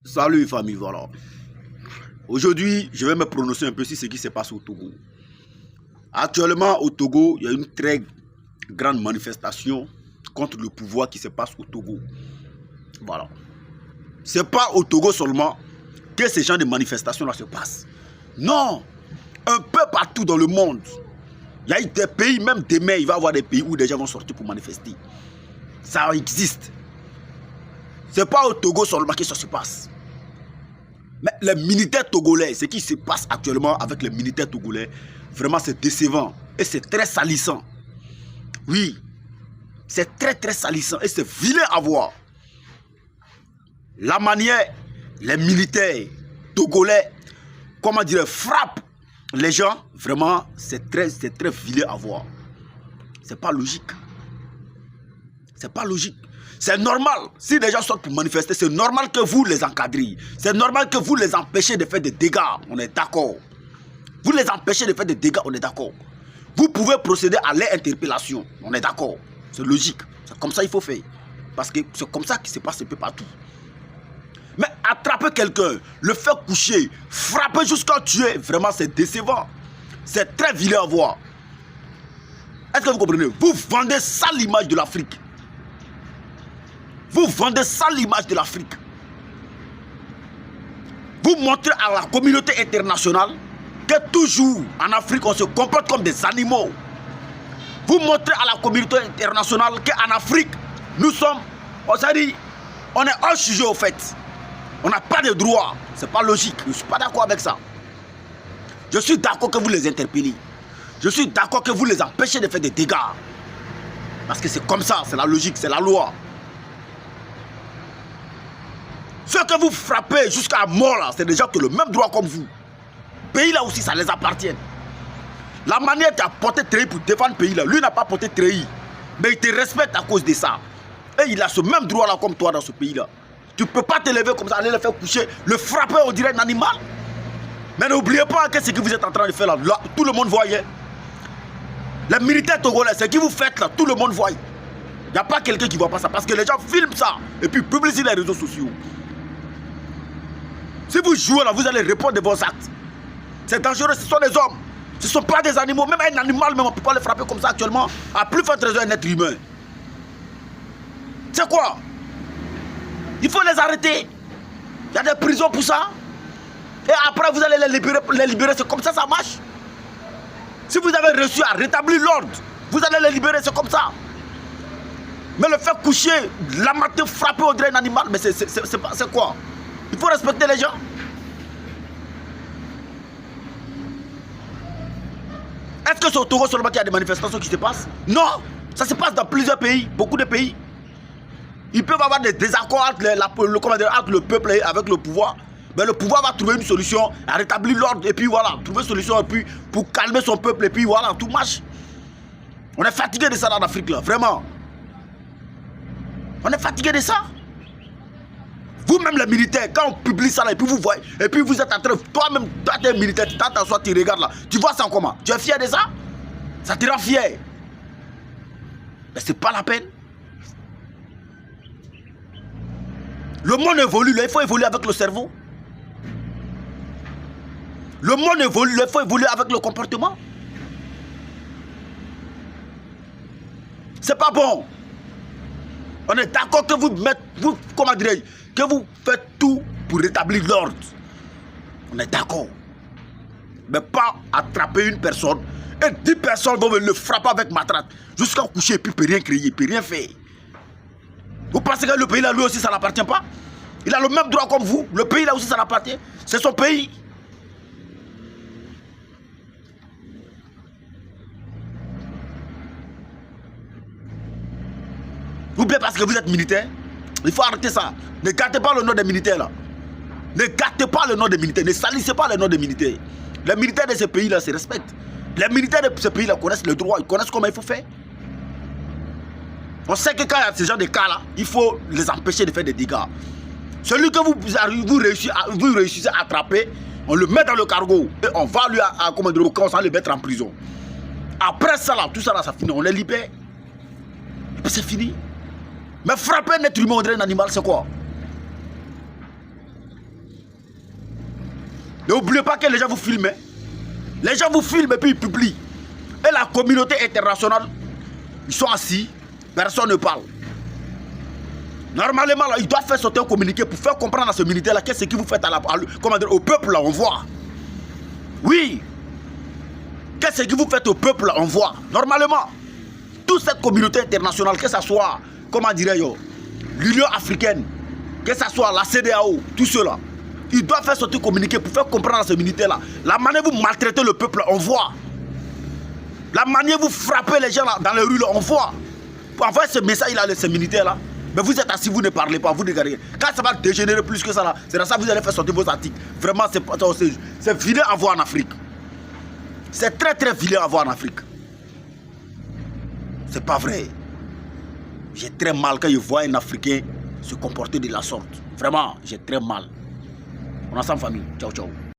Salut famille, voilà. Aujourd'hui, je vais me prononcer un peu sur ce qui se passe au Togo. Actuellement, au Togo, il y a une très grande manifestation contre le pouvoir qui se passe au Togo. Voilà. Ce n'est pas au Togo seulement que ces genre de manifestations-là se passent. Non, un peu partout dans le monde. Il y a des pays, même demain, il va y avoir des pays où des gens vont sortir pour manifester. Ça existe. Ce n'est pas au Togo seulement que ça se passe. Mais les militaires togolais, ce qui se passe actuellement avec les militaires togolais, vraiment c'est décevant et c'est très salissant. Oui, c'est très salissant et c'est vilain à voir. La manière, les militaires togolais, comment dire, frappent les gens, vraiment c'est très vilain à voir. C'est pas logique. C'est pas logique. C'est normal, si les gens sortent pour manifester, c'est normal que vous les encadriez. C'est normal que vous les empêchez de faire des dégâts, on est d'accord. Vous les empêchez de faire des dégâts, on est d'accord. Vous pouvez procéder à leur interpellation, on est d'accord. C'est logique, c'est comme ça qu'il faut faire. Parce que c'est comme ça qu'il se passe un peu partout. Mais attraper quelqu'un, le faire coucher, frapper jusqu'à tuer, vraiment c'est décevant. C'est très vilain à voir. Est-ce que vous comprenez? Vous vendez ça l'image de l'Afrique. Vous vendez ça l'image de l'Afrique. Vous montrez à la communauté internationale que toujours en Afrique on se comporte comme des animaux. Vous montrez à la communauté internationale qu'en Afrique nous sommes, on est un sujet au fait. On n'a pas de droit. C'est pas logique. Je ne suis pas d'accord avec ça. Je suis d'accord que vous les interpellez. Je suis d'accord que vous les empêchez de faire des dégâts. Parce que c'est comme ça, c'est la logique, c'est la loi. Ceux que vous frappez jusqu'à mort là, c'est des gens qui ont le même droit comme vous. Pays là aussi, ça les appartient. La manière tu as porté treillis pour défendre le pays là, lui n'a pas porté treillis. Mais il te respecte à cause de ça. Et il a ce même droit là comme toi dans ce pays là. Tu ne peux pas te lever comme ça, aller le faire coucher, le frapper, on dirait un animal. Mais n'oubliez pas que ce que vous êtes en train de faire là, tout le monde voyait. Les militaires togolais, ce que vous faites là, tout le monde voit. Il n'y a pas quelqu'un qui ne voit pas ça. Parce que les gens filment ça et puis publient sur les réseaux sociaux. Si vous jouez là, vous allez répondre de vos actes. C'est dangereux, ce sont des hommes. Ce ne sont pas des animaux. Même un animal, même on ne peut pas le frapper comme ça actuellement. À plus forte raison, un être humain. C'est quoi? Il faut les arrêter. Il y a des prisons pour ça. Et après, vous allez les libérer. C'est comme ça, ça marche. Si vous avez réussi à rétablir l'ordre, vous allez les libérer, c'est comme ça. Mais le faire coucher, la mater, frapper au dirait un animal, mais c'est quoi? Il faut respecter les gens. Est-ce que c'est au Togo seulement qu'il y a des manifestations qui se passent? Non, ça se passe dans plusieurs pays, beaucoup de pays. Ils peuvent avoir des désaccords entre le peuple et avec le pouvoir. Mais le pouvoir va trouver une solution, à rétablir l'ordre et puis voilà, trouver une solution et puis pour calmer son peuple et puis voilà, tout marche. On est fatigué de ça dans l'Afrique là, vraiment. On est fatigué de ça. Vous-même les militaires, quand on publie ça là, et puis vous voyez, et puis vous êtes en train, toi-même, toi tu es militaire, tu t'assois, tu regardes là, tu vois ça en comment? Tu es fier de ça? Ça te rend fier. Mais c'est pas la peine. Le monde évolue là, il faut évoluer avec le cerveau. Le monde évolue là, il faut évoluer avec le comportement. C'est pas bon. On est d'accord que comment dirais-je, que vous faites tout pour rétablir l'ordre. On est d'accord. Mais pas attraper une personne et 10 personnes vont le frapper avec matraque jusqu'à coucher et puis il ne peut rien crier, il ne peut rien faire. Vous pensez que le pays là, lui aussi, ça n'appartient pas? Il a le même droit comme vous. Le pays là aussi, ça l'appartient. C'est son pays. Ou bien parce que vous êtes militaire, il faut arrêter ça. Ne gâtez pas le nom des militaires là. Ne gâtez pas le nom des militaires. Ne salissez pas le nom des militaires. Les militaires de ce pays là se respectent. Les militaires de ce pays là connaissent le droit. Ils connaissent comment il faut faire. On sait que quand il y a ce genre de cas là, il faut les empêcher de faire des dégâts. Celui que vous réussissez à attraper, on le met dans le cargo et on va lui accommoder au camp, on va le mettre en prison. Après ça là, tout ça là, ça finit. On les libère. Et puis c'est fini. Mais frapper un être humain, on dirait un animal, c'est quoi? N'oubliez pas que les gens vous filment. Les gens vous filment et puis ils publient. Et la communauté internationale, ils sont assis, personne ne parle. Normalement, là, ils doivent faire sortir un communiqué pour faire comprendre à ce militaire-là qu'est-ce que vous faites au peuple, là, on voit. Oui. Qu'est-ce que vous faites au peuple, là, on voit. Normalement, toute cette communauté internationale, que ce soit, comment dirais-je, l'Union africaine, que ce soit la CEDEAO, tout cela, ils doivent faire sortir un communiqué pour faire comprendre à ce militaire-là. La manière dont vous maltraitez le peuple, là, on voit. La manière dont vous frappez les gens là, dans les rues, là, on voit. Pour envoyer ce message-là à ces militaires-là, mais vous êtes assis, vous ne parlez pas, vous ne regardez. Quand ça va dégénérer plus que ça, là, c'est dans ça que vous allez faire sortir vos articles. Vraiment, c'est vilain à voir en Afrique. C'est très très vilain à voir en Afrique. C'est pas vrai. J'ai très mal quand je vois un Africain se comporter de la sorte. Vraiment, j'ai très mal. On est ensemble, famille. Ciao, ciao.